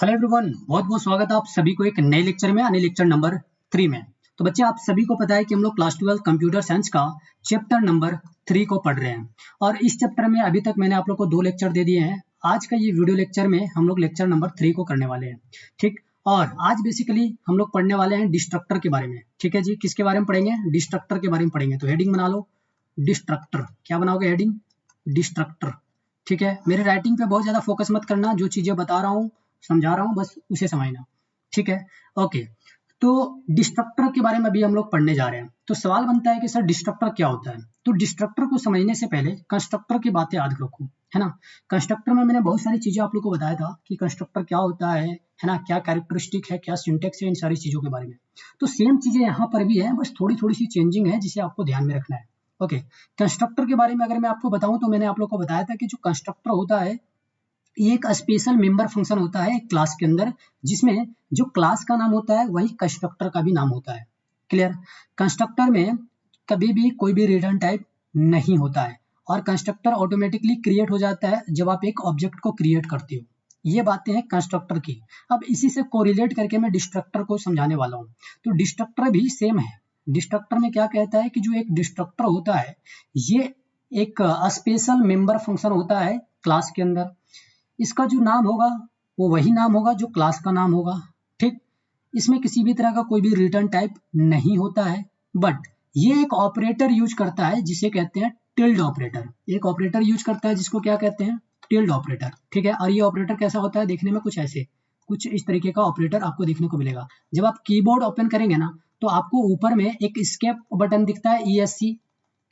Hello everyone, बहुत बहुत स्वागत है आप सभी को एक नए लेक्चर में, यानी लेक्चर नंबर 3 में। तो बच्चे, आप सभी को पता है कि हम लोग क्लास 12 कंप्यूटर साइंस का चैप्टर नंबर 3 को पढ़ रहे हैं। और इस चैप्टर में अभी तक मैंने आप लोग को 2 लेक्चर दे दिए हैं। आज का ये वीडियो लेक्चर में हम लोग लेक्चर नंबर 3 को करने वाले हैं। ठीक, और आज बेसिकली हम लोग पढ़ने वाले हैं डिस्ट्रक्टर के बारे में। ठीक है जी, किसके बारे में पढ़ेंगे? डिस्ट्रक्टर के बारे में पढ़ेंगे। तो हेडिंग बना लो, डिस्ट्रक्टर। क्या बनाओगे? Heading destructor. ठीक है, मेरे राइटिंग पे बहुत ज्यादा फोकस मत करना, जो चीजें बता रहा हूँ समझा रहा हूँ बस उसे समझना। ठीक है, ओके। तो डिस्ट्रक्टर के बारे में अभी हम लोग पढ़ने जा रहे हैं। तो सवाल बनता है कि सर डिस्ट्रक्टर क्या होता है? तो डिस्ट्रक्टर को समझने से पहले कंस्ट्रक्टर की बातें याद रखो, है ना। कंस्ट्रक्टर में मैंने बहुत सारी चीजें आप लोग को बताया था कि कंस्ट्रक्टर क्या होता है ना, क्या कैरेक्टरिस्टिक है, क्या सिंटेक्स है, इन सारी चीजों के बारे में। तो सेम चीजें यहाँ पर भी है, बस थोड़ी थोड़ी सी चेंजिंग है जिसे आपको ध्यान में रखना है। ओके, कंस्ट्रक्टर के बारे में अगर मैं आपको बताऊं तो मैंने आप लोग को बताया था कि जो कंस्ट्रक्टर होता है ये एक स्पेशल मेंबर फंक्शन होता है क्लास के अंदर, जिसमें जो क्लास का नाम होता है वही कंस्ट्रक्टर का भी नाम होता है। क्लियर? कंस्ट्रक्टर में कभी भी कोई भी रिटर्न टाइप नहीं होता है, और कंस्ट्रक्टर ऑटोमेटिकली क्रिएट हो जाता है जब आप एक ऑब्जेक्ट को क्रिएट करते हो। ये बातें हैं कंस्ट्रक्टर की। अब इसी से कोरिलेट करके मैं डिस्ट्रक्टर को समझाने वाला हूँ। तो डिस्ट्रक्टर भी सेम है। डिस्ट्रक्टर में क्या कहता है कि जो एक डिस्ट्रक्टर होता है ये एक स्पेशल मेंबर फंक्शन होता है क्लास के अंदर। इसका जो नाम होगा वो वही नाम होगा जो क्लास का नाम होगा। ठीक, इसमें किसी भी तरह का कोई भी रिटर्न टाइप नहीं होता है, बट ये एक ऑपरेटर यूज करता है जिसे कहते हैं टिल्ड ऑपरेटर। एक ऑपरेटर यूज करता है जिसको क्या कहते हैं? Tilde operator. ठीक है, और ये ऑपरेटर कैसा होता है? देखने में कुछ ऐसे, कुछ इस तरीके का ऑपरेटर आपको देखने को मिलेगा। जब आप कीबोर्ड ओपन करेंगे ना, तो आपको ऊपर में एक एस्केप बटन दिखता है,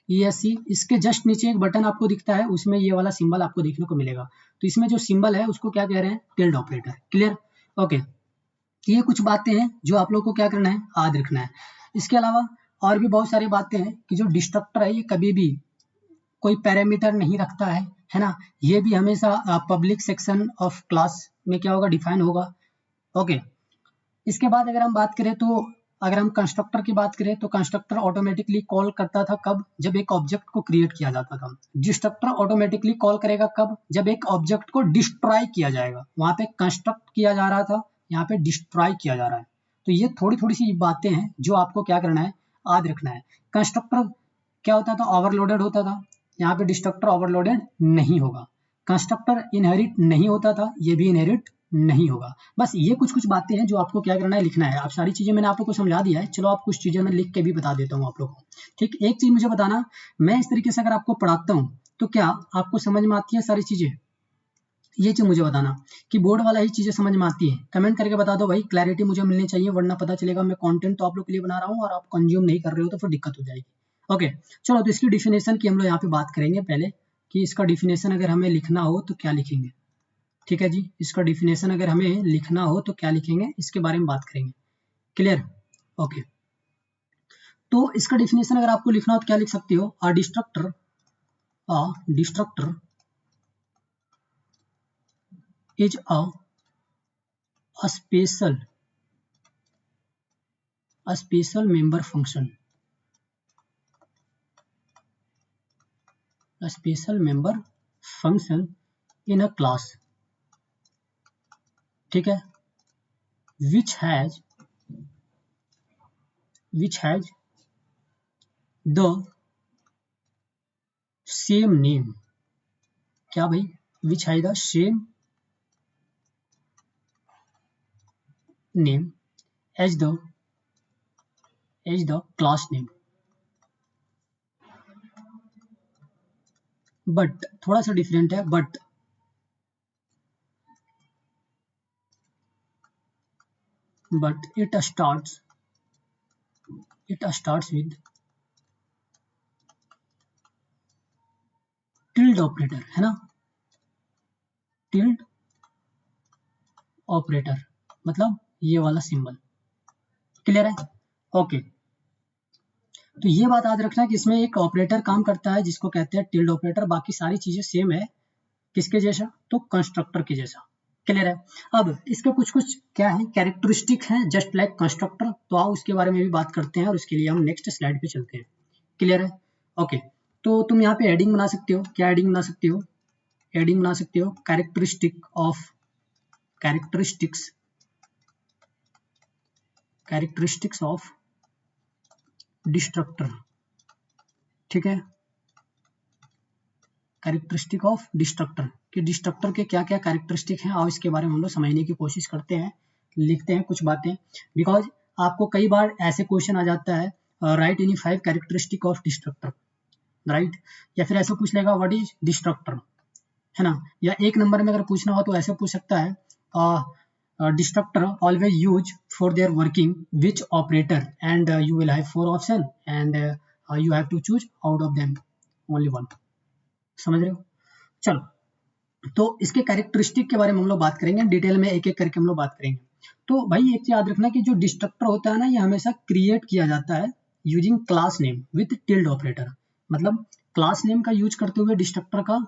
ESC, इसके जस्ट नीचे एक बटन आपको दिखता है, उसमें ये वाला सिंबल आपको देखने को मिलेगा। तो इसमें जो सिंबल है उसको क्या कह रहे हैं? Tilde operator. क्लियर? ओके, ये कुछ बातें हैं जो आप लोग को क्या करना है? याद रखना है। इसके अलावा और भी बहुत सारी बातें हैं कि जो डिस्ट्रक्टर है ये कभी भी कोई पैरामीटर नहीं रखता है ना। ये भी हमेशा पब्लिक सेक्शन ऑफ क्लास में क्या होगा? डिफाइन होगा। ओके, इसके बाद अगर हम बात करें तो, अगर हम कंस्ट्रक्टर की बात करें तो कंस्ट्रक्टर ऑटोमेटिकली कॉल करता था कब? जब एक ऑब्जेक्ट को क्रिएट किया जाता था। डिस्ट्रक्टर ऑटोमेटिकली कॉल करेगा कब? जब एक ऑब्जेक्ट को डिस्ट्रॉय किया जाएगा। वहां पे कंस्ट्रक्ट किया जा रहा था, यहाँ पे डिस्ट्रॉय किया जा रहा है। तो ये थोड़ी थोड़ी सी बातें हैं जो आपको क्या करना है? याद रखना है। कंस्ट्रक्टर क्या होता था? ओवरलोडेड होता था। यहाँ पे डिस्ट्रक्टर ओवरलोडेड नहीं होगा। कंस्ट्रक्टर इनहेरिट नहीं होता था, ये भी इनहेरिट नहीं होगा। बस ये कुछ कुछ बातें हैं जो आपको क्या करना है? लिखना है। आप सारी चीजें मैंने आप लोग को समझा दिया है, चलो आप कुछ चीजें मैं लिख के भी बता देता हूँ आप लोग को। ठीक, एक चीज मुझे बताना, मैं इस तरीके से अगर आपको पढ़ाता हूँ तो क्या आपको समझ में आती है सारी चीजें? ये चीज मुझे बताना कि बोर्ड वाला ही चीजें समझ में आती है। कमेंट करके बता दो भाई, क्लैरिटी मुझे मिलनी चाहिए, वरना पता चलेगा मैं कंटेंट तो आप लोग के लिए बना रहा हूँ और आप कंज्यूम नहीं कर रहे हो तो फिर दिक्कत हो जाएगी। ओके, चलो तो इसकी डिफिनेशन की हम लोग यहाँ पे बात करेंगे पहले, कि इसका डिफिनेशन अगर हमें लिखना हो तो क्या लिखेंगे। ठीक है जी, इसका डिफिनेशन अगर हमें लिखना हो तो क्या लिखेंगे, इसके बारे में बात करेंगे। क्लियर? ओके, तो इसका डिफिनेशन अगर आपको लिखना हो तो क्या लिख सकते हो? A destructor is a special member function, a special member function in a class. ठीक है, which has the same name. क्या भाई? which has the same name as the class name, but थोड़ा सा डिफरेंट है, but it starts with tilde operator, है ना। Tilde operator मतलब ये वाला सिंबल। क्लियर है? ओके, तो ये बात याद रखना कि इसमें एक ऑपरेटर काम करता है जिसको कहते हैं टिल्ड ऑपरेटर। बाकी सारी चीजें सेम है, किसके जैसा? तो कंस्ट्रक्टर के जैसा। क्लियर है? अब इसके कुछ कुछ क्या है? कैरेक्टरिस्टिक है जस्ट लाइक कंस्ट्रक्टर। तो आओ उसके बारे में भी बात करते हैं, और उसके लिए हम नेक्स्ट स्लाइड पे चलते हैं। क्लियर है? ओके, तो तुम यहाँ पे हेडिंग बना सकते हो। क्या हेडिंग बना सकते हो? हेडिंग बना सकते हो characteristic of characteristics of destructor, ठीक है, कैरेक्टरिस्टिक ऑफ डिस्ट्रक्टर कि डिस्ट्रक्टर के क्या क्या कैरेक्टरिस्टिक हैं, और इसके बारे में हम लोग समझने की कोशिश करते हैं, लिखते हैं कुछ बातें, बिकॉज आपको कई बार ऐसे क्वेश्चन आ जाता है, write any 5 characteristic of destructor, right, या फिर ऐसे पूछ लेगा व्हाट इज डिस्ट्रक्टर, है ना, या एक नंबर में अगर पूछना हो तो ऐसे पूछ सकता है destructor always use for their working which operator, and you will have 4 option and you have to choose out of them only one, समझ रहे हो। चलो, तो इसके कैरेक्टरिस्टिक के बारे में हम लोग बात करेंगे, डिटेल में एक एक करके हम लोग बात करेंगे। तो भाई एक चीज याद रखना कि जो डिस्ट्रक्टर होता है ना, ये हमेशा क्रिएट किया जाता है using class name with tilde operator, मतलब क्लास नेम का यूज करते हुए डिस्ट्रक्टर का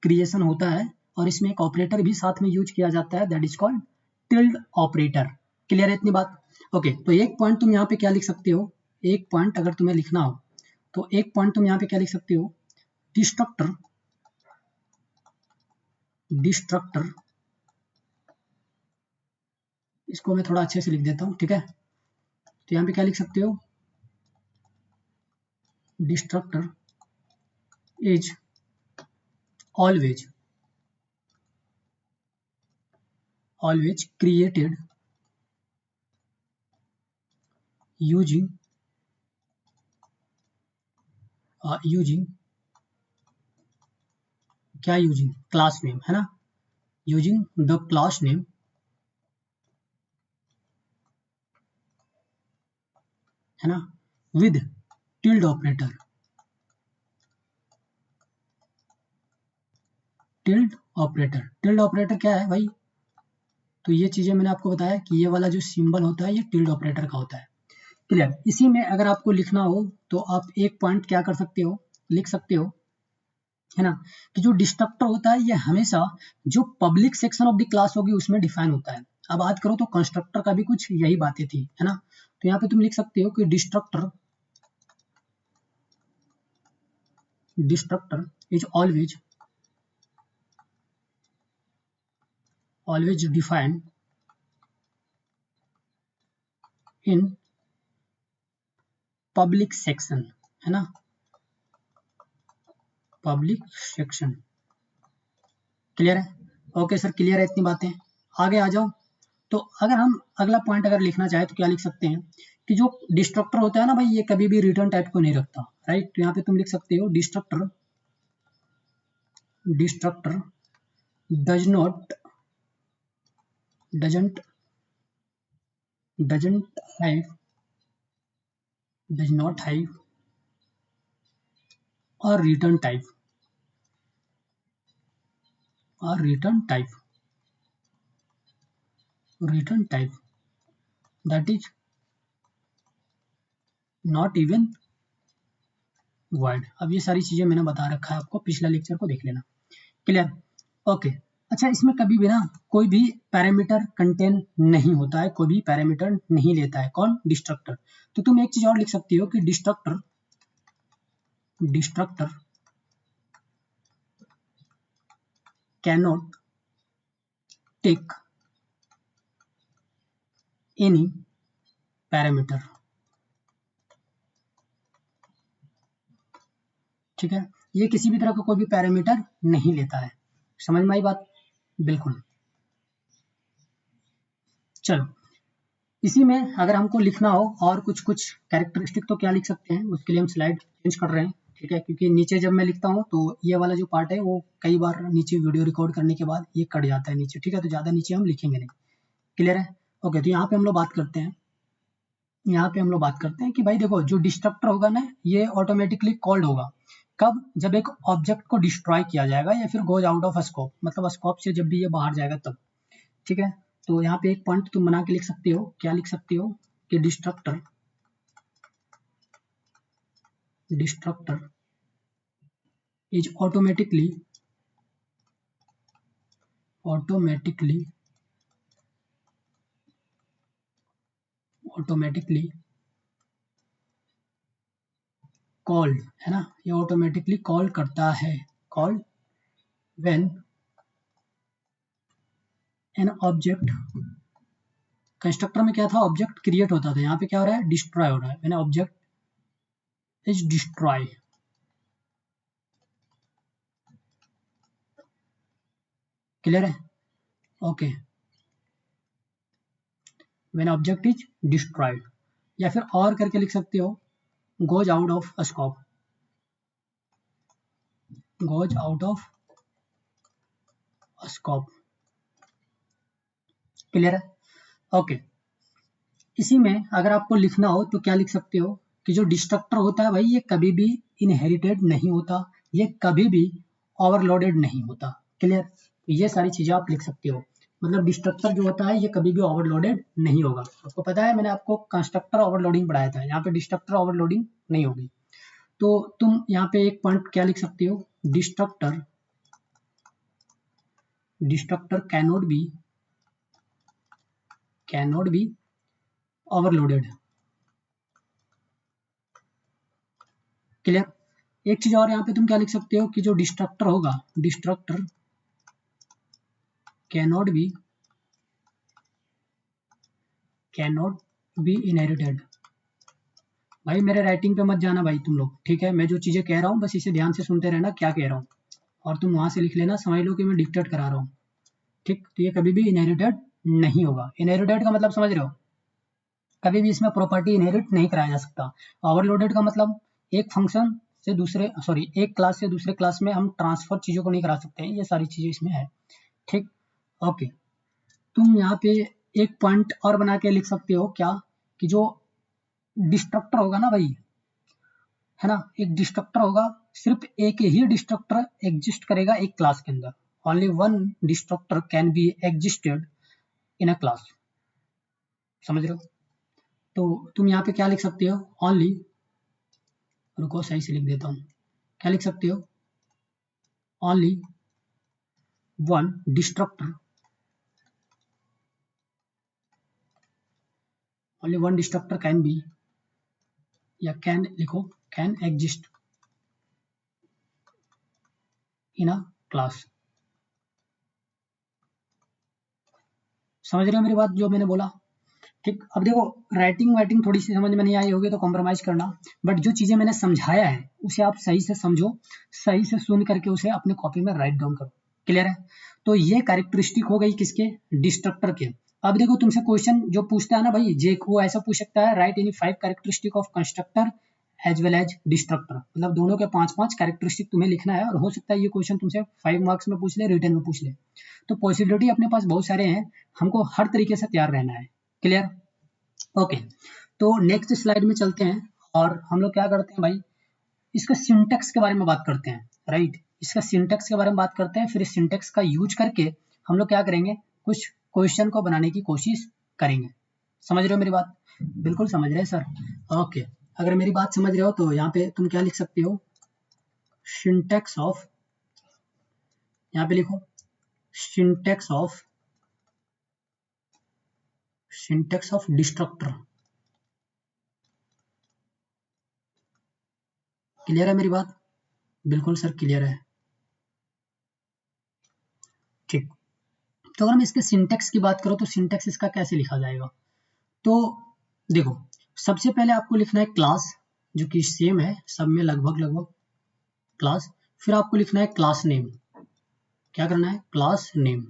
क्रिएशन होता है, और इसमें एक ऑपरेटर भी साथ में यूज किया जाता है, that is called tilde operator. Clear है इतनी बात? ओके, तो एक पॉइंट तुम यहाँ पे क्या लिख सकते हो, एक पॉइंट अगर तुम्हें लिखना हो तो एक पॉइंट तुम यहाँ पे क्या लिख सकते हो, डिस्ट्रक्टर इसको मैं थोड़ा अच्छे से लिख देता हूँ, ठीक है, तो यहाँ पे क्या लिख सकते हो, destructor is always created using क्या, यूजिंग क्लास नेम, है ना, यूजिंग द क्लास नेम है ना, with tilde operator, tilde operator क्या है भाई, तो ये चीजें मैंने आपको बताया कि ये वाला जो सिंबल होता है ये टिल्ड ऑपरेटर का होता है। क्लियर? इसी में अगर आपको लिखना हो तो आप एक पॉइंट क्या कर सकते हो, लिख सकते हो, है ना, कि जो डिस्ट्रक्टर होता है ये हमेशा जो public section of the class होगी उसमें डिफाइन होता है। अब बात करो तो कंस्ट्रक्टर का भी कुछ यही बातें थी, है ना, तो यहाँ पे तुम लिख सकते हो कि destructor is always defined in public section, है ना, पब्लिक सेक्शन। क्लियर है? ओके सर, क्लियर है इतनी बातें, आगे आ जाओ। तो अगर हम अगला पॉइंट अगर लिखना चाहे तो क्या लिख सकते हैं कि जो डिस्ट्रक्टर होता है ना भाई, ये कभी भी रिटर्न टाइप को नहीं रखता, राइट, तो यहाँ पे तुम लिख सकते हो destructor does not doesn't doesn't have does not have और return type that is not even word. अब ये सारी चीजें मैंने बता रखा है आपको, पिछला लेक्चर को देख लेना। क्लियर? ओके। अच्छा, इसमें कभी भी ना कोई भी पैरामीटर कंटेन नहीं होता है, कोई भी पैरामीटर नहीं लेता है, कौन? डिस्ट्रक्टर। तो तुम एक चीज और लिख सकती हो कि destructor cannot take any parameter, ठीक है, ये किसी भी तरह का कोई भी पैरामीटर नहीं लेता है। समझ में आई बात? बिल्कुल। चलो, इसी में अगर हमको लिखना हो और कुछ कुछ कैरेक्टरिस्टिक तो क्या लिख सकते हैं, उसके लिए हम स्लाइड चेंज कर रहे हैं, ठीक है, क्योंकि नीचे जब मैं लिखता हूँ तो ये वाला जो पार्ट है वो कई बार नीचे वीडियो रिकॉर्ड करने के बाद ये कट जाता है नीचे, ठीक है, तो ज़्यादा नीचे हम लिखेंगे नहीं। क्लियर है? ओके, तो यहाँ पे हम लोग बात करते हैं, कि भाई देखो, जो डिस्ट्रक्टर होगा ना ये ऑटोमेटिकली कॉल्ड होगा कब? जब एक ऑब्जेक्ट को डिस्ट्रॉय किया जाएगा या फिर गोज आउट ऑफ स्कोप, मतलब स्कोप से जब भी ये बाहर जाएगा तब, ठीक है। तो यहाँ पे एक पॉइंट तुम बना के लिख सकते हो, क्या लिख सकते हो कि डिस्ट्रक्टर इज ऑटोमेटिकली कॉल्ड, है ना, ये ऑटोमेटिकली कॉल करता है, called when an object, constructor में क्या था, ऑब्जेक्ट क्रिएट होता था, यहाँ पे क्या हो रहा है, डिस्ट्रॉय हो रहा है, an object is destroy. Clear है, okay, when object is destroyed, या फिर और करके लिख सकते हो, goes out of scope, goes out of scope. Clear है, ओके। इसी में अगर आपको लिखना हो तो क्या लिख सकते हो कि जो डिस्ट्रक्टर होता है भाई, ये कभी भी इनहेरिटेड नहीं होता, ये कभी भी ओवरलोडेड नहीं होता। क्लियर, ये सारी चीजें आप लिख सकते हो, मतलब डिस्ट्रक्टर जो होता है ये कभी भी ओवरलोडेड नहीं होगा। आपको पता है मैंने आपको कंस्ट्रक्टर ओवरलोडिंग पढ़ाया था, यहाँ पे डिस्ट्रक्टर ओवरलोडिंग नहीं होगी। तो तुम यहाँ पे एक पॉइंट क्या लिख सकते हो, destructor cannot be overloaded. Clear, एक चीज और यहाँ पे तुम क्या लिख सकते हो कि जो डिस्ट्रक्टर होगा, डिस्ट्रक्टर कैनॉट बी इनहेरिटेड। भाई मेरे राइटिंग पे मत जाना भाई तुम लोग, ठीक है, मैं जो चीजें कह रहा हूँ बस इसे ध्यान से सुनते रहना क्या कह रहा हूँ, और तुम वहां से लिख लेना, समझ लो कि मैं डिक्टेट करा रहा हूँ। ठीक, तो ये कभी भी इनहेरिटेड नहीं होगा। इनहेरिटेड का मतलब समझ रहे हो, कभी भी इसमें प्रॉपर्टी इनहेरिट नहीं कराया जा सकता। ओवरलोडेड का मतलब एक फंक्शन से दूसरे, सॉरी, एक क्लास से दूसरे क्लास में हम ट्रांसफर चीजों को नहीं करा सकते हैं, ये सारी चीजें इसमें है। ठीक, ओके। तुम यहाँ पे एक पॉइंट और बना के लिख सकते हो क्या, कि जो डिस्ट्रक्टर होगा ना भाई, है ना, एक डिस्ट्रक्टर होगा, सिर्फ एक ही डिस्ट्रक्टर एग्जिस्ट करेगा एक क्लास के अंदर, only one destructor can be existed in a class. समझ रहे हो, तो तुम यहाँ पे क्या लिख सकते हो, ओनली, रुको सही से लिख देता हूँ, क्या लिख सकते हो, only one destructor, only one destructor can be, या कैन लिखो, can exist in a class. समझ रहे हो मेरी बात जो मैंने बोला। ठीक, अब देखो राइटिंग वाइटिंग थोड़ी सी समझ में नहीं आई होगी तो कॉम्प्रोमाइज करना, बट जो चीजें मैंने समझाया है उसे आप सही से समझो, सही से सुन करके उसे अपने कॉपी में राइट डाउन करो। क्लियर है, तो ये कैरेक्टरिस्टिक हो गई किसके, डिस्ट्रक्टर के। अब देखो तुमसे क्वेश्चन जो पूछता है ना भाई, जे वो ऐसा पूछ सकता है, write any 5 characteristic of constructor as well as destructor, मतलब दोनों के 5-5 कैरेक्टरिस्टिक तुम्हें लिखना है, और हो सकता है ये क्वेश्चन तुमसे 5 मार्क्स में पूछ ले, रिटर्न में पूछ ले, तो पॉसिबिलिटी अपने पास बहुत सारे हैं, हमको हर तरीके से तैयार रहना है। Clear, okay. तो नेक्स्ट स्लाइड में चलते हैं, और हम लोग क्या करते हैं भाई, इसका सिंटेक्स के बारे में बात करते हैं, राइट, इसका सिंटेक्स के बारे में बात करते हैं, फिर इस सिंटेक्स का यूज करके हम लोग क्या करेंगे, कुछ क्वेश्चन को बनाने की कोशिश करेंगे। समझ रहे हो मेरी बात, बिल्कुल समझ रहे हैं सर, ओके। अगर मेरी बात समझ रहे हो तो यहाँ पे तुम क्या लिख सकते हो, सिंटेक्स ऑफ, यहाँ पे लिखो सिंटेक्स ऑफ डिस्ट्रक्टर। क्लियर है मेरी बात, बिल्कुल सर क्लियर है। ठीक, तो अगर मैं इसके सिंटेक्स की बात करूं तो सिंटेक्स इसका कैसे लिखा जाएगा, तो देखो सबसे पहले आपको लिखना है क्लास, जो कि सेम है सब में लगभग क्लास, फिर आपको लिखना है क्लास नेम, क्या करना है, क्लास नेम,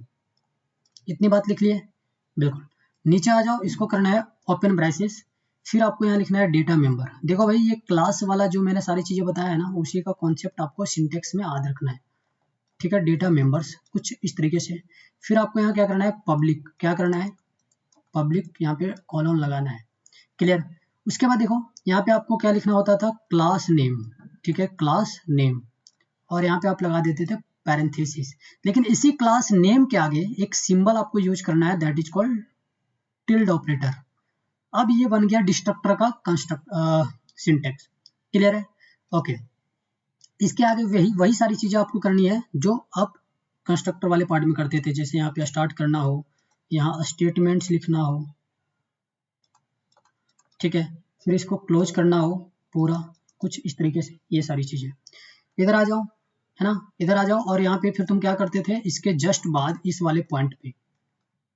इतनी बात लिख लिए, बिल्कुल। नीचे आ जाओ, इसको करना है ओपन ब्रेसेस, फिर आपको यहाँ लिखना है डेटा मेंबर। देखो भाई ये क्लास वाला जो मैंने सारी चीजें बताया है ना, उसी का कॉन्सेप्ट आपको सिंटेक्स में याद रखना है, ठीक है, डेटा मेंबर्स कुछ इस तरीके से। फिर आपको यहाँ क्या करना है, पब्लिक, क्या करना है, पब्लिक, यहाँ पे कॉलम लगाना है। क्लियर, उसके बाद देखो यहाँ पे आपको क्या लिखना होता था, क्लास नेम, ठीक है, क्लास नेम, और यहाँ पे आप लगा देते थे पैरेंथेसिस, लेकिन इसी क्लास नेम के आगे एक सिंबल आपको यूज करना है, that is called tilde operator. अब ये बन गया डिस्ट्रक्टर का कंस्ट्रक्ट सिंटेक्स। क्लियर है, ओके। इसके आगे वही सारी चीजें आपको करनी है जो आप कंस्ट्रक्टर वाले पार्ट में करते थे, जैसे यहाँ पे स्टार्ट करना हो, यहाँ स्टेटमेंट्स लिखना हो, ठीक है, फिर इसको क्लोज करना हो पूरा, कुछ इस तरीके से, ये सारी चीजें। इधर आ जाओ, है ना, इधर आ जाओ, और यहाँ पे फिर तुम क्या करते थे, इसके जस्ट बाद इस वाले पॉइंट पे,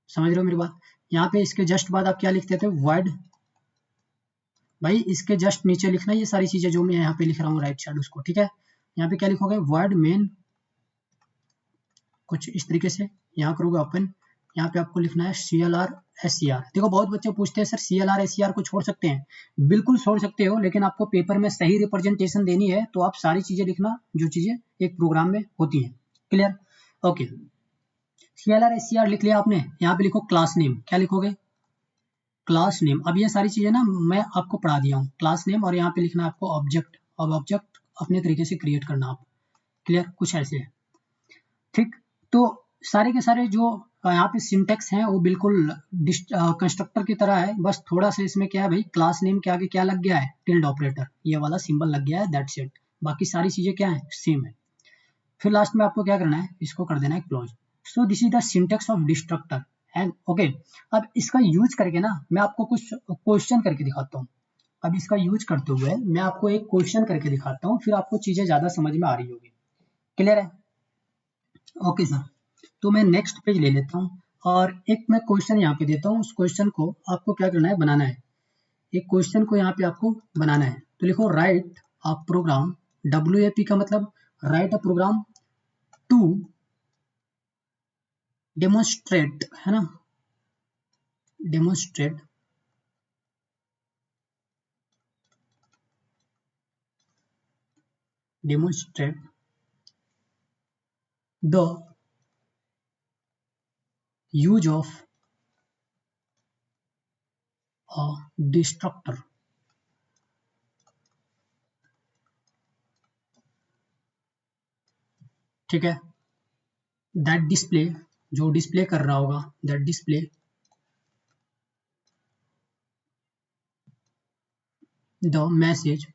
समझ रहे हो मेरी बात। यहाँ पे इसके जस्ट बाद आप क्या लिखते थे, void, भाई इसके जस्ट नीचे लिखना ये सारी चीजें जो मैं यहाँ पे लिख रहा हूँ राइट साइड उसको, ठीक है। यहाँ पे क्या लिखोगे, void main, कुछ इस तरीके से यहाँ करोगे ओपन। यहाँ पे आपको लिखना है CLR SCR। देखो बहुत बच्चे पूछते हैं सर CLR SCR को छोड़ सकते हैं, बिल्कुल छोड़ सकते हो, लेकिन आपको पेपर में सही रिप्रेजेंटेशन देनी है तो आप सारी चीजें लिखना जो चीजें एक प्रोग्राम में होती हैं। Clear, okay. CLR SCR लिख लिया आपने। यहाँ पे लिखो क्लास नेम, क्या लिखोगे, क्लास नेम। अब ये सारी चीजें ना मैं आपको पढ़ा दिया हूँ, क्लास नेम, और यहाँ पे लिखना है आपको ऑब्जेक्ट। अब ऑब्जेक्ट अपने तरीके से क्रिएट करना आप। क्लियर, कुछ ऐसे, ठीक। तो सारे के सारे जो यहाँ पे सिंटेक्स हैं वो बिल्कुल कंस्ट्रक्टर की तरह है, बस थोड़ा सा इसमें क्या है भाई, क्लास नेम के आगे क्या लग गया है, टिल्ड ऑपरेटर, ये वाला सिंबल लग गया है, दैट्स इट। बाकी सारी चीजें क्या है, सेम है। फिर लास्ट में आपको क्या करना है, इसको कर देना है close. So this is the syntax of destructor and okay. अब इसका यूज करके ना मैं आपको कुछ क्वेश्चन करके दिखाता हूँ। अब इसका यूज करते हुए मैं आपको एक क्वेश्चन करके दिखाता हूँ, फिर आपको चीजें ज्यादा समझ में आ रही होगी। क्लियर है, ओके सर। तो मैं नेक्स्ट पेज ले लेता हूँ और एक मैं क्वेश्चन यहाँ पे देता हूँ, उस क्वेश्चन को आपको क्या करना है, बनाना है। एक क्वेश्चन को यहाँ पे आपको बनाना है, तो लिखो राइट अ प्रोग्राम, WAP का मतलब write a program to demonstrate, है ना, demonstrate demonstrate the use of a destructor. ठीक है, दैट डिस्प्ले, जो डिस्प्ले कर रहा होगा, that display the message,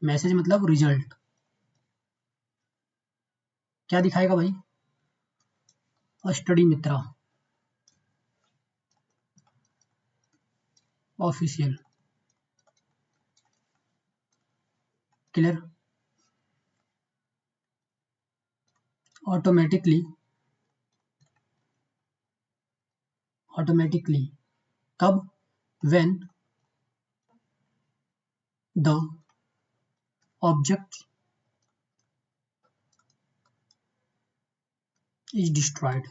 message मतलब रिजल्ट, क्या दिखाएगा भाई, Study Mitra Official. Clear, automatically, automatically कब, when the object is destroyed.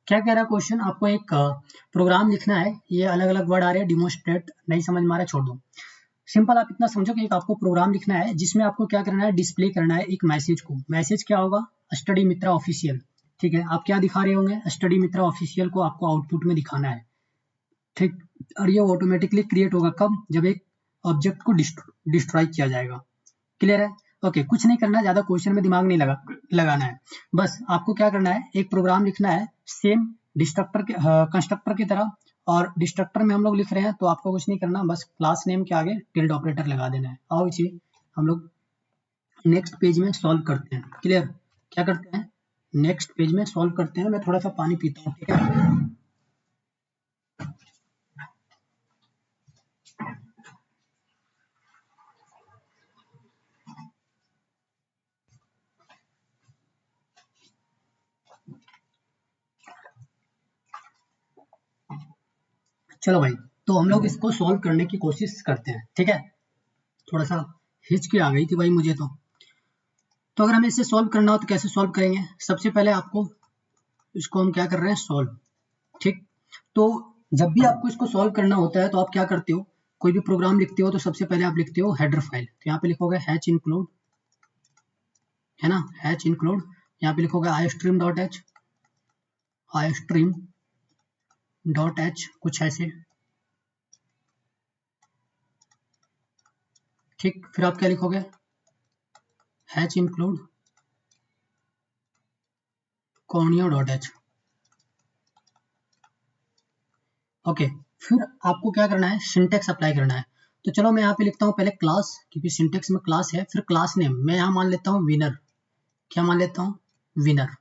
क्या कह रहा है क्वेश्चन, आपको एक प्रोग्राम लिखना है, ये अलग अलग वर्ड आ रहे हैं, डिमोन्स्ट्रेट नहीं समझ में आ रहा है, छोड़ दो। सिंपल आप इतना समझो कि एक आपको प्रोग्राम लिखना है जिसमें आपको क्या करना है, डिस्प्ले करना है एक मैसेज को। मैसेज क्या होगा, स्टडी मित्रा ऑफिशियल। ठीक है, आप क्या दिखा रहे होंगे, स्टडी मित्रा ऑफिशियल को आपको आउटपुट में दिखाना है। ठीक, और ये ऑटोमेटिकली क्रिएट होगा कब, जब एक ऑब्जेक्ट को डिस्ट्रॉय किया जाएगा। क्लियर है, ओके। कुछ नहीं करना, ज्यादा क्वेश्चन में दिमाग नहीं लगाना है, बस आपको क्या करना है, एक प्रोग्राम लिखना है सेम डिस्ट्रक्टर के कंस्ट्रक्टर की तरह, और डिस्ट्रक्टर में हम लोग लिख रहे हैं तो आपको कुछ नहीं करना, बस क्लास नेम के आगे टिल्ड ऑपरेटर लगा देना है। आओ इसे हम लोग नेक्स्ट पेज में सॉल्व करते हैं। क्लियर, क्या करते हैं, नेक्स्ट पेज में सॉल्व करते हैं। मैं थोड़ा सा पानी पीता हूँ, ठीक है। चलो भाई, तो हम लोग इसको सॉल्व करने की कोशिश करते हैं, ठीक है। थोड़ा सा हिचकी आ गई थी भाई मुझे तो अगर हमें इसे सॉल्व करना हो तो कैसे सॉल्व करेंगे, सबसे पहले आपको इसको हम क्या कर रहे हैं, सॉल्व। ठीक, तो जब भी आपको इसको सॉल्व करना होता है तो आप क्या करते हो, कोई भी प्रोग्राम लिखते हो तो सबसे पहले आप लिखते हो हेडर फाइल। तो यहाँ पे लिखोगे हैच इंक्लूड, है ना, हैच इंक्लूड। यहाँ पे लिखोगे iostream dot H, iostream dot H, कुछ ऐसे। ठीक, फिर आप क्या लिखोगे, hash include conio dot H. Okay, फिर आपको क्या करना है, सिंटेक्स अप्लाई करना है। तो चलो मैं यहाँ पे लिखता हूँ पहले क्लास, क्योंकि सिंटेक्स में क्लास है, फिर क्लास नेम मैं यहाँ मान लेता हूँ विनर। क्या मान लेता हूँ, विनर।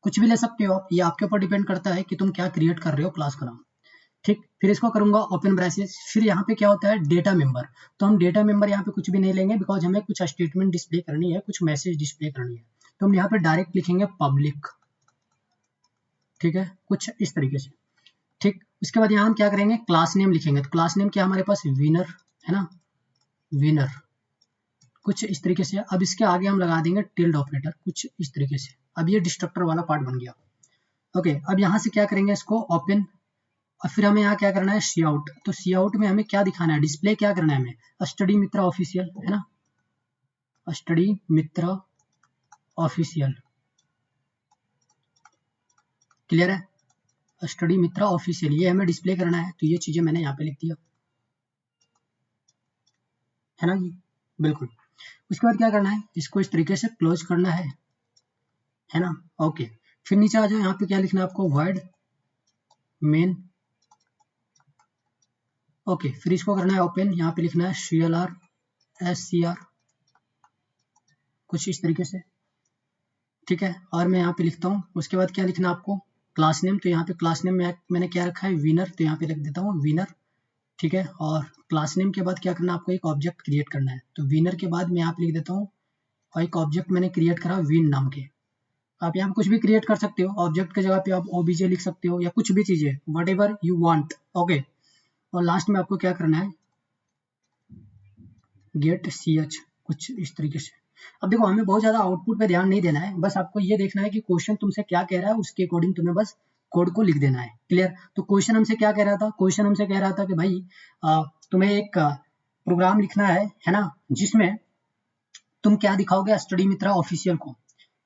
कुछ भी ले सकते हो आप, ये आपके ऊपर डिपेंड करता है कि तुम क्या क्रिएट कर रहे हो क्लास का नाम। ठीक, फिर इसको करूंगा ओपन ब्रेसेस, फिर यहाँ पे क्या होता है डेटा मेंबर। तो हम डेटा मेंबर यहाँ पे कुछ भी नहीं लेंगे, बिकॉज हमें कुछ स्टेटमेंट डिस्प्ले करनी है, कुछ मैसेज डिस्प्ले करनी है। तो हम यहाँ पे डायरेक्ट लिखेंगे पब्लिक, ठीक है, कुछ इस तरीके से। ठीक, उसके बाद यहाँ हम क्या करेंगे, क्लास नेम लिखेंगे। तो क्लास नेम क्या हमारे पास, विनर है ना, विनर, कुछ इस तरीके से। अब इसके आगे हम लगा देंगे टिल्ड ऑपरेटर, कुछ इस तरीके से। अब ये डिस्ट्रक्टर वाला पार्ट बन गया। ओके, अब यहाँ से क्या करेंगे, इसको ओपन, और फिर हमें यहाँ क्या करना है, सी आउट। तो सी आउट में हमें क्या दिखाना है, डिस्प्ले क्या करना है हमें, स्टडी मित्रा ऑफिशियल है ना, स्टडी मित्रा ऑफिशियल, क्लियर है, स्टडी मित्रा ऑफिशियल, ये हमें डिस्प्ले करना है। तो ये चीजें मैंने यहाँ पे लिख दिया है ना जी, बिल्कुल। उसके बाद क्या करना है, इसको इस तरीके से क्लोज करना है ना। ओके, फिर नीचे आ जाओ, यहाँ पे क्या लिखना है आपको, वर्ड मेन। ओके, फिर इसको करना है ओपन, यहाँ पे लिखना है CLR SCR, कुछ इस तरीके से, ठीक है। और मैं यहाँ पे लिखता हूँ, उसके बाद क्या लिखना है आपको, क्लास नेम। तो यहाँ पे क्लास नेम में मैंने क्या रखा है, विनर, तो यहाँ पे लिख देता हूँ विनर, ठीक है। और क्लास नेम के बाद क्या करना है आपको, एक ऑब्जेक्ट क्रिएट करना है। तो विनर के बाद मैं यहाँ पे लिख देता हूँ, और एक ऑब्जेक्ट मैंने क्रिएट करा विन नाम के। आप यहाँ पे कुछ भी क्रिएट कर सकते हो, ऑब्जेक्ट के जगह पे आप OBJ लिख सकते हो, या कुछ भी चीजें, what ever you want. Okay, और लास्ट में आपको क्या करना है, गेट CH, कुछ इस तरीके से। अब देखो, हमें बहुत ज्यादा आउटपुट पे ध्यान नहीं देना है, बस आपको ये देखना है कि क्वेश्चन तुमसे क्या कह रहा है, उसके अकॉर्डिंग तुम्हें बस कोड को लिख देना है, क्लियर। तो क्वेश्चन हमसे क्या कह रहा था, क्वेश्चन हमसे कह रहा था कि भाई तुम्हें एक प्रोग्राम लिखना है ना, जिसमें तुम क्या दिखाओगे, स्टडी मित्रा ऑफिशियल को,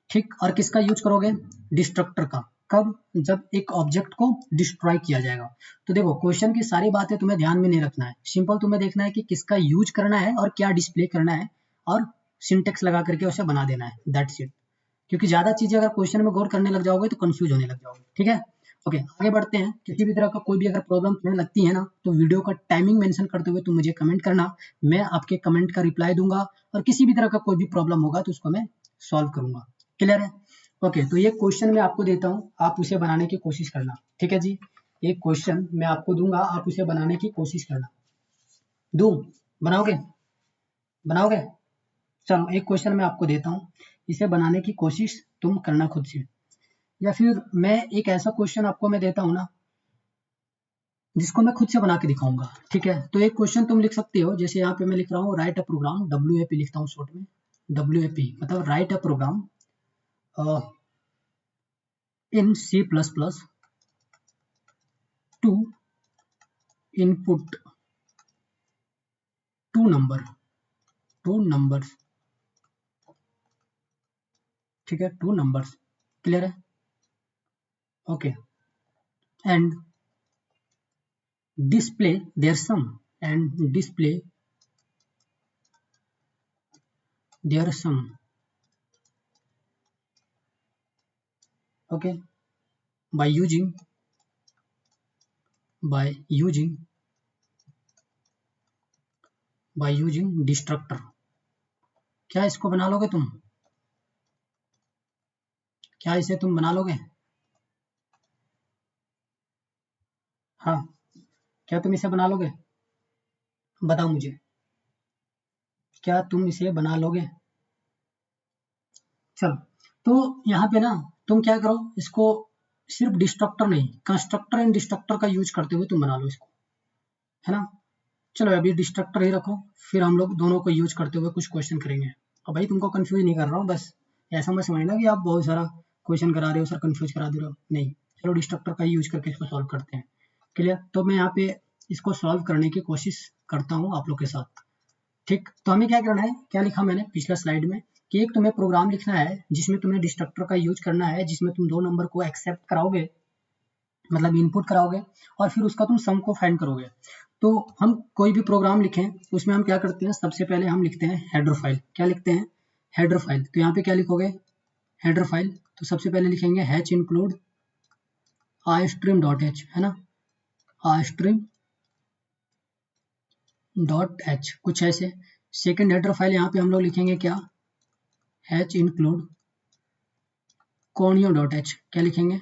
ठीक, और किसका यूज करोगे, डिस्ट्रक्टर का। कब, जब एक ऑब्जेक्ट को डिस्ट्रॉय किया जाएगा। तो देखो, क्वेश्चन की सारी बातें तुम्हें ध्यान में नहीं रखना है, सिंपल तुम्हें देखना है कि किसका यूज करना है और क्या डिस्प्ले करना है, और सिंटेक्स लगा करके उसे बना देना है, दैट्स इट। क्योंकि ज्यादा चीजें अगर क्वेश्चन में गौर करने लग जाओगे तो कंफ्यूज होने लग जाओगे, ठीक है। ओके, आगे बढ़ते हैं। किसी भी तरह का कोई भी अगर प्रॉब्लम तुम्हें लगती है ना, तो वीडियो का टाइमिंग मेंशन करते हुए तुम मुझे कमेंट करना, मैं आपके कमेंट का रिप्लाई दूंगा, और किसी भी तरह का कोई भी प्रॉब्लम होगा तो उसको मैं सॉल्व करूंगा, क्लियर है। ओके, तो ये क्वेश्चन मैं आपको देता हूँ, आप उसे बनाने की कोशिश करना, ठीक है जी। एक क्वेश्चन मैं आपको दूंगा, आप उसे बनाने की कोशिश करना। दूं, बनाओगे, बनाओगे, चलो एक क्वेश्चन मैं आपको देता हूँ, इसे बनाने की कोशिश तुम करना खुद से। या फिर मैं एक ऐसा क्वेश्चन आपको मैं देता हूँ ना, जिसको मैं खुद से बना के दिखाऊंगा, ठीक है। तो एक क्वेश्चन तुम लिख सकते हो, जैसे यहाँ पे मैं लिख रहा हूँ, राइट अ प्रोग्राम, WAP लिखता हूँ शॉर्ट में, WAP मतलब write a program in C++ to input two numbers, ठीक है, 2 नंबर्स, क्लियर है। Okay, and display their sum, and display their sum, okay, by using by using by using destructor. क्या इसको बना लोगे तुम, क्या इसे तुम बना लोगे, हाँ, क्या तुम इसे बना लोगे, बताओ मुझे, क्या तुम इसे बना लोगे। चलो, तो यहाँ पे ना तुम क्या करो, इसको सिर्फ डिस्ट्रक्टर नहीं, कंस्ट्रक्टर एंड डिस्ट्रक्टर का यूज करते हुए तुम बना लो इसको, है ना। चलो अभी डिस्ट्रक्टर ही रखो, फिर हम लोग दोनों को यूज करते हुए कुछ क्वेश्चन करेंगे। अब भाई तुमको कंफ्यूज नहीं कर रहा हूँ, बस ऐसा मत समझना कि आप बहुत सारा क्वेश्चन करा रहे हो सर, कंफ्यूज करा दे रहे हो, नहीं। चलो डिस्ट्रक्टर का यूज करके इसको सॉल्व करते हैं, क्लियर। तो मैं यहाँ पे इसको सॉल्व करने की कोशिश करता हूँ आप लोग के साथ, ठीक। तो हमें क्या करना है, क्या लिखा मैंने पिछला स्लाइड में, कि एक तुम्हें प्रोग्राम लिखना है जिसमें तुम्हें डिस्ट्रक्टर का यूज करना है, जिसमें तुम 2 नंबर को एक्सेप्ट कराओगे, मतलब इनपुट कराओगे, और फिर उसका तुम सम को फाइंड करोगे। तो हम कोई भी प्रोग्राम लिखें, उसमें हम क्या करते हैं, सबसे पहले हम लिखते हैं हेडर फाइल। क्या लिखते हैं, हेडर फाइल। तो यहाँ पे क्या लिखोगे, हेडर फाइल। तो सबसे पहले लिखेंगे हैच इंक्लूड istream.h, है ना, istream.h, कुछ ऐसे। सेकेंड हेडर फाइल यहाँ पे हम लोग लिखेंगे क्या, हैच इंक्लूड conio.h, क्या लिखेंगे,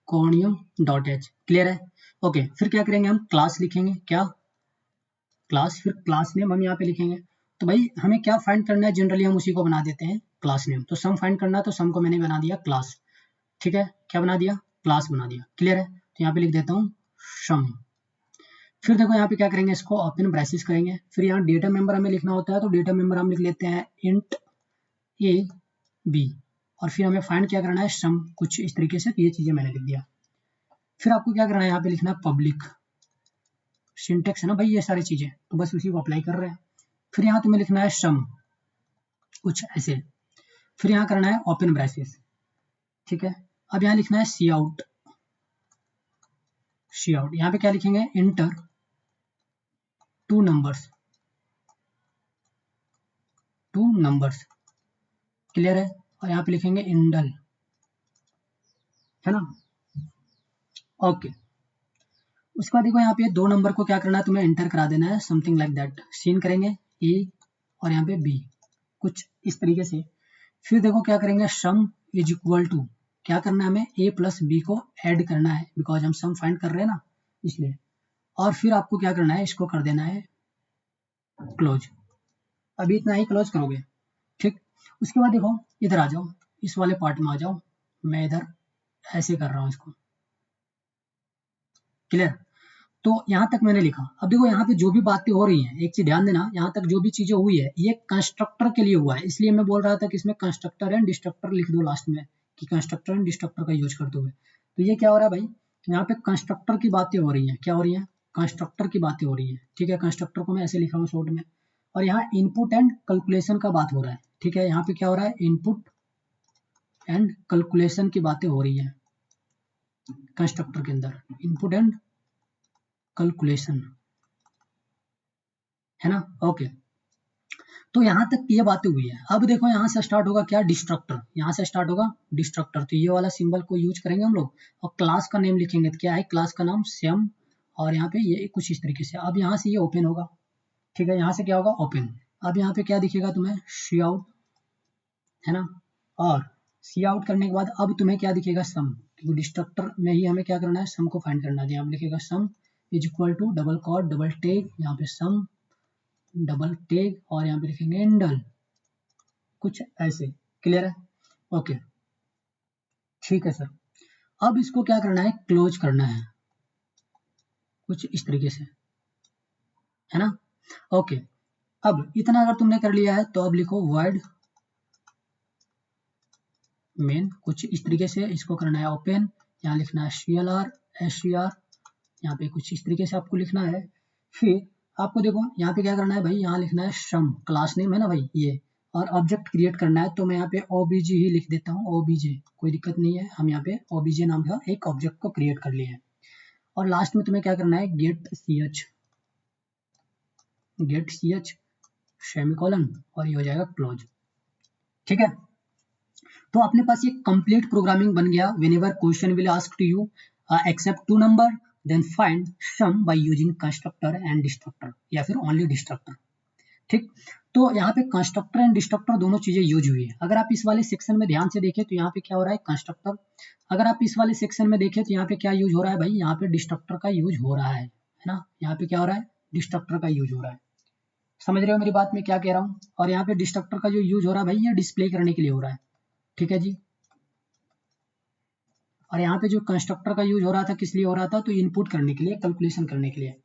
conio.h, क्लियर है। ओके, फिर क्या करेंगे हम, क्लास लिखेंगे, क्या क्लास, फिर क्लास नेम हम यहाँ पे लिखेंगे। तो भाई हमें क्या फाइंड करना है, जनरली हम उसी को बना देते हैं क्लास नेम। तो सम फाइंड करना है, तो सम को मैंने बना दिया क्लास। ठीक है, क्या बना दिया, क्लास बना दिया। क्लियर है, तो यहाँ पे लिख देता हूँ सम। फिर देखो यहाँ पे क्या करेंगे, इसको ओपन ब्रैसेस करेंगे। फिर यहाँ डेटा मेंबर हमें लिखना होता है, तो डेटा मेंबर हम लिख लेते हैं इंट ए बी। और फिर हमें फाइंड क्या करना है, सम, कुछ इस तरीके से। ये चीजें मैंने लिख दिया। फिर आपको क्या करना है, यहाँ पे लिखना है पब्लिक। सिंटेक्स है ना भाई ये सारी चीजें, तो बस उसी को अप्लाई कर रहे हैं। फिर यहाँ तुम्हें लिखना है सम, कुछ ऐसे। फिर यहाँ करना है ओपन ब्रैसेस। ठीक है, अब यहाँ लिखना है सी आउट। सी आउट यहाँ पे क्या लिखेंगे, inter two numbers, two numbers. Clear है, और यहाँ पे लिखेंगे इंडल, है ना। ओके, उसके बाद देखो यहाँ पे 2 नंबर को क्या करना है, तुम्हें एंटर करा देना है, समथिंग लाइक दैट। सीन करेंगे ए और यहाँ पे बी, कुछ इस तरीके से। फिर देखो क्या करेंगे, सम इज इक्वल टू, क्या करना है हमें, ए प्लस बी को ऐड करना है, बिकॉज हम सम फाइंड कर रहे हैं ना, इसलिए। और फिर आपको क्या करना है, इसको कर देना है क्लोज। अभी इतना ही क्लोज करोगे। ठीक, उसके बाद देखो इधर आ जाओ, इस वाले पार्ट में आ जाओ। मैं इधर ऐसे कर रहा हूँ इसको। क्लियर, तो यहाँ तक मैंने लिखा। अब देखो यहाँ पे जो भी बातें हो रही हैं, एक चीज ध्यान देना, यहाँ तक जो भी चीजें हुई है ये कंस्ट्रक्टर के लिए हुआ है। इसलिए मैं बोल रहा था कि इसमें कंस्ट्रक्टर एंड डिस्ट्रक्टर लिख दो लास्ट में, कि कंस्ट्रक्टर एंड डिस्ट्रक्टर का यूज करते हुए। तो ये क्या हो रहा है भाई, यहाँ पे कंस्ट्रक्टर की बातें हो रही है। क्या हो रही है, कंस्ट्रक्टर की बातें हो रही है। ठीक है, कंस्ट्रक्टर को मैं ऐसे लिखा हूँ शॉर्ट में। और यहाँ इनपुट एंड कैलकुलेशन का बात हो रहा है। ठीक है, यहाँ पे क्या हो रहा है, इनपुट एंड कैलकुलेशन की बातें हो रही है कंस्ट्रक्टर के अंदर, इनपुट एंड कैलकुलेशन, है ना। ओके, तो यहाँ तक ये बातें हुई है। अब देखो यहाँ से स्टार्ट होगा क्या, डिस्ट्रक्टर। यहाँ से स्टार्ट होगा डिस्ट्रक्टर, तो ये वाला सिंबल को यूज करेंगे हम लोग। और क्लास का नेम लिखेंगे, तो क्या है, क्लास का नाम सेम। और यहाँ पे ये कुछ इस तरीके से। अब यहाँ से ये ओपन होगा। ठीक है, यहाँ से क्या होगा, ओपन। अब यहाँ पे क्या दिखेगा तुम्हें, सी आउट, है ना। और सी आउट करने के बाद अब तुम्हें क्या दिखेगा, सम। क्योंकि डिस्ट्रक्टर में ही हमें क्या करना है, सम को फाइंड करना है। यहाँ पे लिखेगा sum is equal to double quote double tag, यहाँ पे सम डबल टेग, और यहाँ पे लिखेंगे इंडल, कुछ ऐसे। क्लियर है, ओके, ठीक है सर। अब इसको क्या करना है, क्लोज करना है, कुछ इस तरीके से, है ना। ओके, अब इतना अगर तुमने कर लिया है, तो अब लिखो वर्ड मेन, कुछ इस तरीके से। इसको करना है ओपन, यहाँ लिखना है CLR SCR, यहाँ पे कुछ इस तरीके से आपको लिखना है। फिर आपको देखो यहाँ पे क्या करना है भाई, यहाँ लिखना है सम, क्लास नेम है ना भाई ये। और ऑब्जेक्ट क्रिएट करना है, तो मैं यहाँ पे OBJ ही लिख देता हूँ, OBJ, कोई दिक्कत नहीं है। हम यहाँ पे OBJ नाम का एक ऑब्जेक्ट को क्रिएट कर लिए हैं। और लास्ट में तुम्हें क्या करना है, गेट सी एच सेमीकोलन, और ये हो जाएगा क्लोज। ठीक है, तो अपने पास ये कंप्लीट प्रोग्रामिंग बन गया। Whenever question will ask to you accept 2 number, then find sum by using constructor and destructor, या फिर ओनली डिस्ट्रक्टर। ठीक, तो यहाँ पे कंस्ट्रक्टर एंड डिस्ट्रक्टर दोनों चीजें यूज हुई है। अगर आप इस वाले सेक्शन में ध्यान से देखें, तो यहाँ पे क्या हो रहा है, कंस्ट्रक्टर। अगर आप इस वाले सेक्शन में देखें, तो यहाँ पे क्या यूज हो रहा है भाई, यहाँ पे डिस्ट्रक्टर का यूज हो रहा है ना। यहाँ पे क्या हो रहा है, डिस्ट्रक्टर का यूज हो रहा है। समझ रहे हो मेरी बात में क्या कह रहा हूँ। और यहाँ पे डिस्ट्रक्टर का जो यूज हो रहा है भाई, ये डिस्प्ले करने के लिए हो रहा है। ठीक है जी। और यहाँ पे जो कंस्ट्रक्टर का यूज हो रहा था, किस लिए हो रहा था, तो इनपुट करने के लिए, कैलकुलेशन करने के लिए,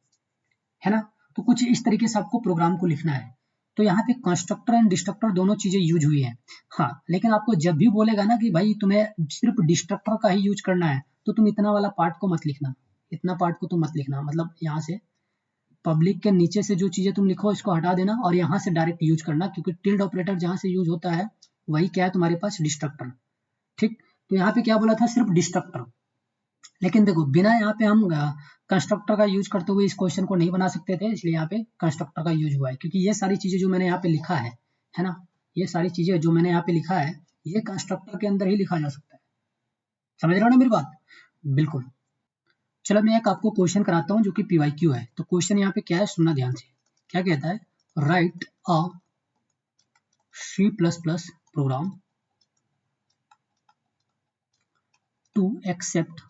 है ना। तो कुछ इस तरीके से आपको प्रोग्राम को लिखना है। तो यहाँ पे कंस्ट्रक्टर एंड डिस्ट्रक्टर दोनों चीजें यूज हुई है। हाँ, लेकिन आपको जब भी बोलेगा ना कि भाई तुम्हें सिर्फ डिस्ट्रक्टर का ही यूज करना है, तो तुम इतना वाला पार्ट को मत लिखना, इतना पार्ट को तुम मत लिखना। मतलब यहाँ से पब्लिक के नीचे से जो चीजें तुम लिखो, इसको हटा देना, और यहाँ से डायरेक्ट यूज करना, क्योंकि टिल्ड ऑपरेटर जहां से यूज होता है, वही क्या है, तुम्हारे पास डिस्ट्रक्टर। ठीक, तो यहाँ पे क्या बोला था, सिर्फ डिस्ट्रक्टर। लेकिन देखो, बिना यहाँ पे हम कंस्ट्रक्टर का यूज करते हुए इस क्वेश्चन को नहीं बना सकते थे, इसलिए यहाँ पे कंस्ट्रक्टर का यूज हुआ है। क्योंकि ये सारी चीजें जो मैंने यहाँ पे लिखा है ना, ये सारी चीजें जो मैंने यहाँ पे लिखा है, ये कंस्ट्रक्टर के अंदर ही लिखा जा सकता है। समझ रहे हो ना मेरी बात, बिल्कुल। चलो मैं एक आपको क्वेश्चन कराता हूँ, जो कि PYQ है। तो क्वेश्चन यहाँ पे क्या है, सुनना ध्यान से। क्या कहता है, write a C++ program to accept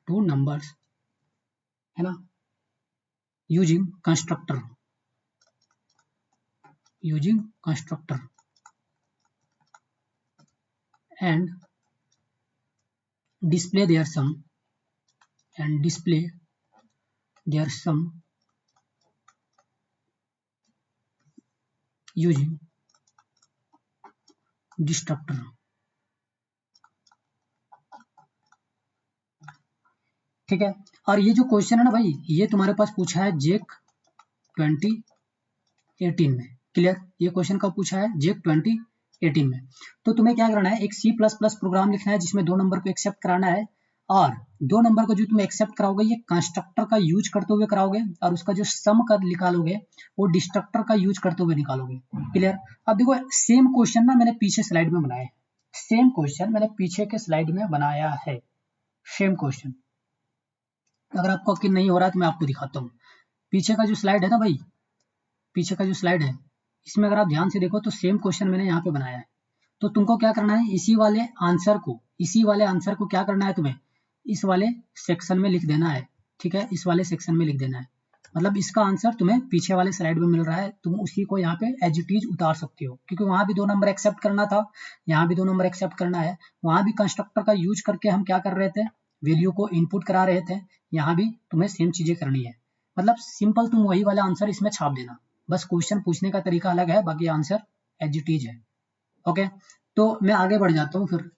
two numbers है ना, using constructor and display their sum using destructor। ठीक है, और ये जो क्वेश्चन है ना भाई, ये तुम्हारे पास पूछा है जेक 2018 में। क्लियर, ये क्वेश्चन कब पूछा है? जेक 2018 में। तो तुम्हें क्या करना है, एक C++ प्रोग्राम लिखना है जिसमें 2 नंबर को एक्सेप्ट कराना है, और 2 नंबर को जो तुम एक्सेप्ट कराओगे ये कंस्ट्रक्टर का यूज करते हुए कराओगे, और उसका जो सम का निकालोगे वो डिस्ट्रक्टर का यूज करते हुए निकालोगे। क्लियर। अब देखो सेम क्वेश्चन ना मैंने पीछे स्लाइड में बनाया है, सेम क्वेश्चन मैंने पीछे के स्लाइड में बनाया है, सेम क्वेश्चन। अगर आपको यकीन नहीं हो रहा तो मैं आपको दिखाता हूँ। पीछे का जो स्लाइड है ना भाई, पीछे का जो स्लाइड है, इसमें अगर आप ध्यान से देखो तो सेम क्वेश्चन मैंने यहाँ पे बनाया है। तो तुमको क्या करना है, इसी वाले आंसर को क्या करना है, तुम्हें इस वाले सेक्शन में लिख देना है। ठीक है, इस वाले सेक्शन में लिख देना है, मतलब इसका आंसर तुम्हें पीछे वाले स्लाइड में मिल रहा है, तुम उसी को यहाँ पे एज इट इज उतार सकते हो, क्योंकि वहां भी 2 नंबर एक्सेप्ट करना था, यहाँ भी 2 नंबर एक्सेप्ट करना है। वहां भी कंस्ट्रक्टर का यूज करके हम क्या कर रहे थे, वैल्यू को इनपुट करा रहे थे, यहाँ भी तुम्हें सेम चीजें करनी है। मतलब सिंपल तुम वही वाला आंसर इसमें छाप देना, बस क्वेश्चन पूछने का तरीका अलग है, बाकी आंसर एज इट इज है। ओके, तो मैं आगे बढ़ जाता हूँ। फिर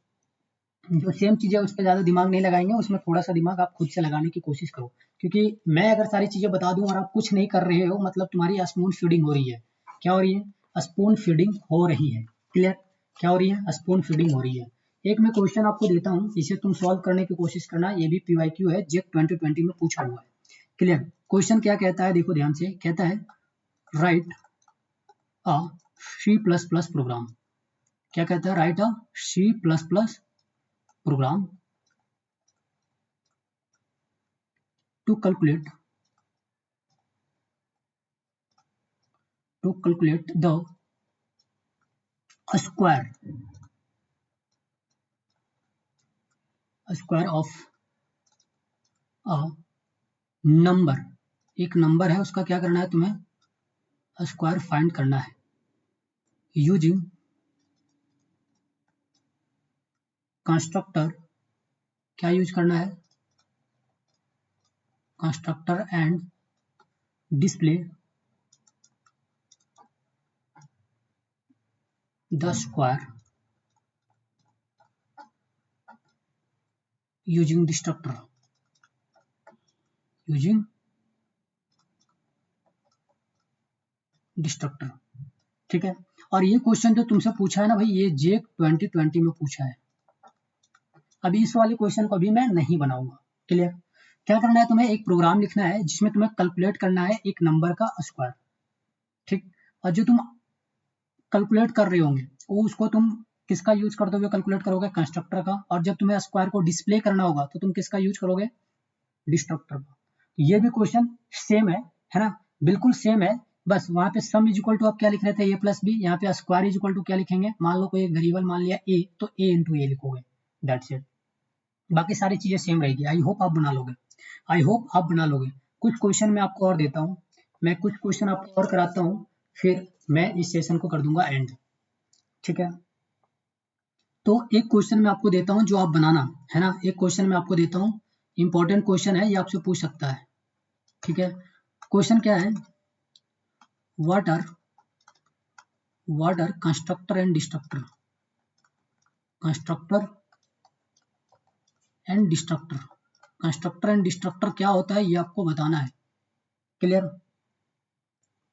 जो सेम चीजें उस पर ज्यादा दिमाग नहीं लगाएंगे, उसमें थोड़ा सा दिमाग आप खुद से लगाने की कोशिश करो, क्योंकि मैं अगर सारी चीजें बता दूं और आप कुछ नहीं कर रहे हो, मतलब तुम्हारी स्पून फीडिंग हो रही है। क्या हो रही है? स्पून फीडिंग हो रही है। क्लियर, क्या हो रही है? स्पून फीडिंग हो रही है। एक मैं क्वेश्चन आपको देता हूँ, इसे तुम सॉल्व करने की कोशिश करना, ये भी PYQ है, जेक 2020 में पूछा हुआ है। क्लियर, क्वेश्चन क्या कहता है, देखो ध्यान से, कहता है राइट अ C++ प्रोग्राम। क्या कहता है? Write a C++ program to calculate the square of a number। एक नंबर है, उसका क्या करना है, तुम्हें स्क्वायर फाइंड करना है यूजिंग कंस्ट्रक्टर। क्या यूज करना है? Constructor and display the square using destructor. ठीक है, और ये क्वेश्चन जो तुमसे पूछा है ना भाई, ये जेक 2020 में पूछा है। अभी इस वाले क्वेश्चन को भी मैं नहीं बनाऊंगा। क्लियर, क्या करना है, तुम्हें एक प्रोग्राम लिखना है जिसमें तुम्हें कैलकुलेट करना है एक नंबर का स्क्वायर। ठीक, और जो तुम कैलकुलेट कर रहे होंगे वो उसको तुम किसका यूज करते हुए कैलकुलेट करोगे? कंस्ट्रक्टर का। और जब तुम्हें स्क्वायर को डिस्प्ले करना होगा तो तुम किसका यूज करोगे? डिस्ट्रक्टर का। ये भी क्वेश्चन सेम है ना, बिल्कुल सेम है। बस वहां पे सम इज इक्वल टू आप क्या लिख रहे थे, a प्लस बी, यहाँ पे स्क्वायर इज इक्वल टू क्या लिखेंगे, मान लो कोई एक वेरिएबल मान लिया a, तो a इंटू ए लिखोगे, दैट्स इट। बाकी सारी चीजें सेम रहेगी। आई होप आप बना लोगे। कुछ क्वेश्चन मैं आपको और देता हूँ, मैं कुछ क्वेश्चन आपको और कराता हूँ, फिर मैं इस सेशन को कर दूंगा एंड। ठीक है, तो एक क्वेश्चन मैं आपको देता हूँ जो आप बनाना है ना, एक क्वेश्चन मैं आपको देता हूँ, इंपॉर्टेंट क्वेश्चन है, ये आपसे पूछ सकता है। ठीक है, क्वेश्चन क्या है, what are constructor and destructor. Constructor and destructor क्या होता है ये आपको बताना है। क्लियर,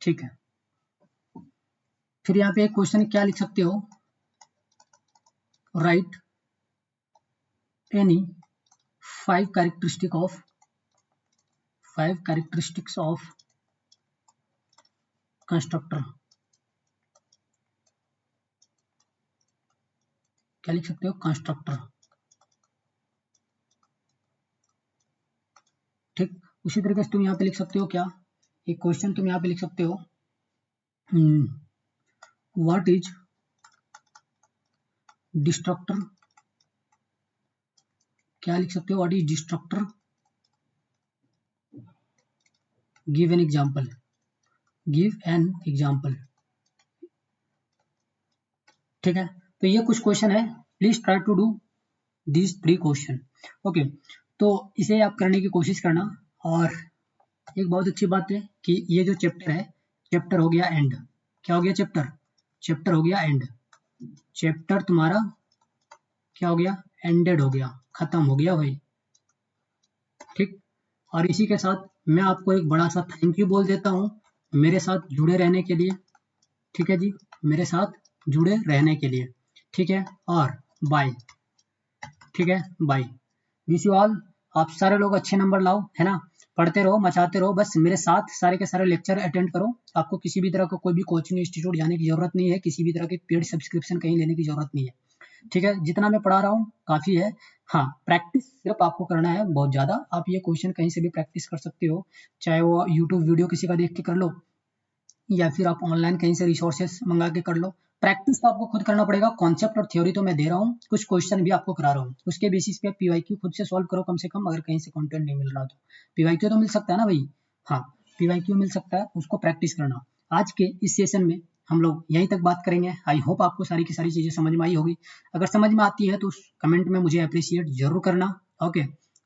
ठीक है। फिर यहाँ पे एक क्वेश्चन क्या लिख सकते हो, right any 5 characteristics of constructor. क्या लिख सकते हो? कंस्ट्रक्टर। ठीक, उसी तरीके से तुम यहाँ पे लिख सकते हो क्या, एक क्वेश्चन तुम यहाँ पे लिख सकते हो, व्हाट इज डिस्ट्रक्टर, क्या लिख सकते हो, what is destructor, give an example, give an example. ठीक है, तो ये कुछ क्वेश्चन है, please try to do these 3 question. Okay, तो इसे आप करने की कोशिश करना। और एक बहुत अच्छी बात है कि ये जो चैप्टर है, चैप्टर हो गया एंड। क्या हो गया चैप्टर, चैप्टर हो गया एंड, चैप्टर तुम्हारा क्या हो गया, एंडेड हो गया, खत्म हो गया भाई। ठीक, और इसी के साथ मैं आपको एक बड़ा सा थैंक यू बोल देता हूँ मेरे साथ जुड़े रहने के लिए। ठीक है जी, मेरे साथ जुड़े रहने के लिए। ठीक है, और बाय। ठीक है, बाय, विश यू ऑल। आप सारे लोग अच्छे नंबर लाओ, है ना, पढ़ते रहो, मचाते रहो, बस मेरे साथ सारे के सारे लेक्चर अटेंड करो। आपको किसी भी तरह का कोई भी कोचिंग इंस्टीट्यूट जाने की जरूरत नहीं है, किसी भी तरह की पेड सब्सक्रिप्शन कहीं लेने की जरूरत नहीं है। ठीक है, जितना मैं पढ़ा रहा हूँ काफी है। हाँ, प्रैक्टिस सिर्फ आपको करना है बहुत ज्यादा। आप ये क्वेश्चन कहीं से भी प्रैक्टिस कर सकते हो, चाहे वो यूट्यूब वीडियो किसी का देख के कर लो, या फिर आप ऑनलाइन कहीं से रिसोर्सेस मंगा के कर लो। प्रैक्टिस तो आपको खुद करना पड़ेगा, कॉन्सेप्ट और थ्योरी तो मैं दे रहा हूँ, कुछ क्वेश्चन भी आपको करा रहा हूँ, उसके बेसिस पे पीवाईक्यू खुद से सॉल्व करो कम से कम, अगर कहीं से कंटेंट नहीं मिल रहा तो। पीवाईक्यू तो मिल सकता है ना भाई, हाँ, पीवाईक्यू मिल सकता है, उसको प्रैक्टिस करना। आज के इस सेशन में हम लोग यहीं तक बात करेंगे। आई होप आपको सारी की सारी चीजें समझ में आई होगी। अगर समझ में आती है तो कमेंट में मुझे अप्रिशिएट जरूर करना। ओके,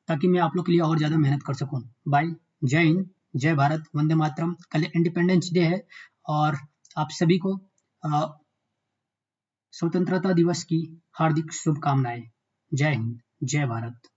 ताकि मैं आप लोग के लिए और ज्यादा मेहनत कर सकूं। बाय, जय हिंद, जय भारत, वंदे मातरम। कल इंडिपेंडेंस डे है, और आप सभी को स्वतंत्रता दिवस की हार्दिक शुभकामनाएं। जय हिंद, जय भारत।